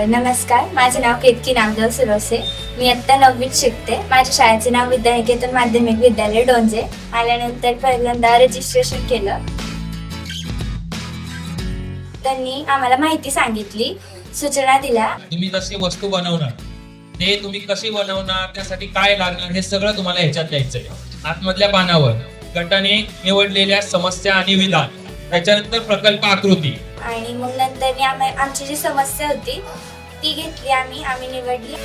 नमस्कार, माझे नाव केतकी नामदेव सुरवसे. मी इयत्ता 9वीत शिकते. माझ्या शाळेचे नाव विद्यानिकेतन माध्यमिक विद्यालय डोंजे. आल्यानंतर पहिल्यांदा रजिस्ट्रेशन केलं. त्यांनी आम्हाला माहिती सांगितली, सूचना दिल्या. तुम्ही कशी वस्तू बनवणार, ते तुम्ही कशी बनवणार, त्यासाठी काय लागणार, हे सगळं तुम्हाला ह्याच्यात द्यायचंय. आतमधल्या पानावर गटाने निवडलेल्या समस्या आणि विधान, त्याच्यानंतर प्रकल्प आकृती, आणि मग नंतर आमची जी समस्या होती ती घेतली, आम्ही निवडली.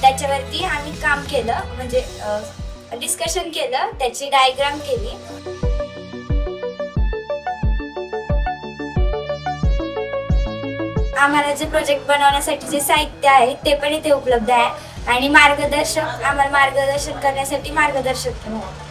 त्याच्यावरती आम्ही काम केलं, म्हणजे डिस्कशन केलं, त्याची डायग्राम केली. आम्हाला जे प्रोजेक्ट बनवण्यासाठी जे साहित्य आहे ते पण इथे उपलब्ध आहे, आणि आम्हाला मार्गदर्शन करण्यासाठी मार्गदर्शक पण आहे.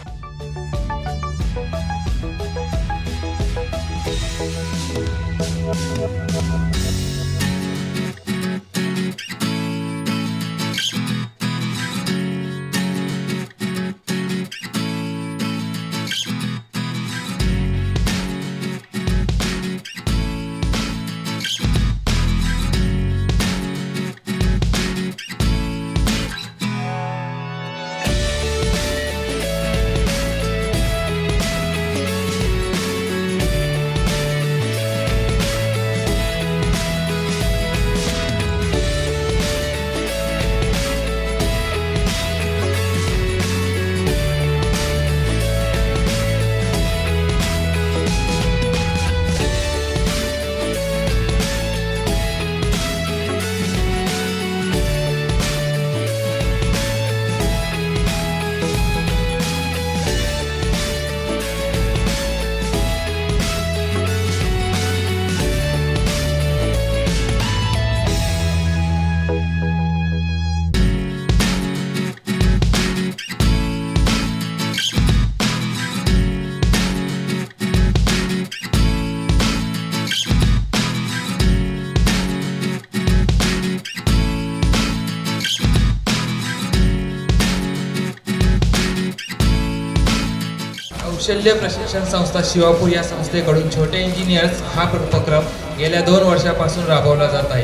कौशल्य प्रशिक्षण संस्था शिवापूर या संस्थेकडून छोटे इंजिनियर्स हा उपक्रम गेल्या 2 वर्षापासून राबवला जात आहे.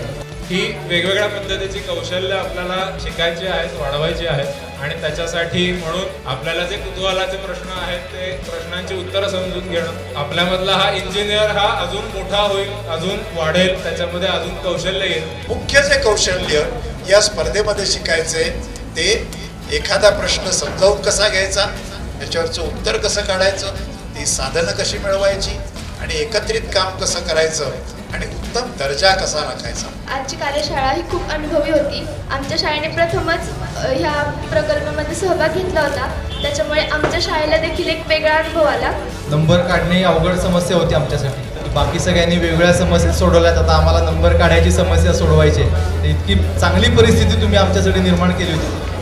ही वेगवेगळ्या पद्धतीची कौशल्य आपल्याला शिकायची आहेत, वाढवायची आहेत, आणि त्याच्यासाठी म्हणून आपल्याला जे कुतूहलाचे प्रश्न आहेत ते प्रश्नांची उत्तरं समजून घेणं, आपल्यामधला हा इंजिनियर हा अजून मोठा होईल, अजून वाढेल, त्याच्यामध्ये अजून कौशल्य येईल. मुख्य जे कौशल्य या स्पर्धेमध्ये शिकायचे ते एखादा प्रश्न समजावून कसा घ्यायचा, त्याच्यावरचं उत्तर कसं काढायचं, ती साधनं कशी मिळवायची, आणि एकत्रित काम कसं करायचं, आणि उत्तम दर्जा कसा राखायचा. आजची कार्यशाळा ही खूप अनुभवी होती. आमच्या शाळेने प्रथमच ह्या प्रकल्पामध्ये सहभाग घेतला होता, त्याच्यामुळे आमच्या शाळेला देखील एक वेगळा अनुभव आला. नंबर काढणे अवघड समस्या होती आमच्यासाठी. बाकी सगळ्यांनी वेगवेगळ्या समस्या सोडवल्यात, आता आम्हाला नंबर काढायची समस्या सोडवायची. इतकी चांगली परिस्थिती तुम्ही आमच्यासाठी निर्माण केली होती.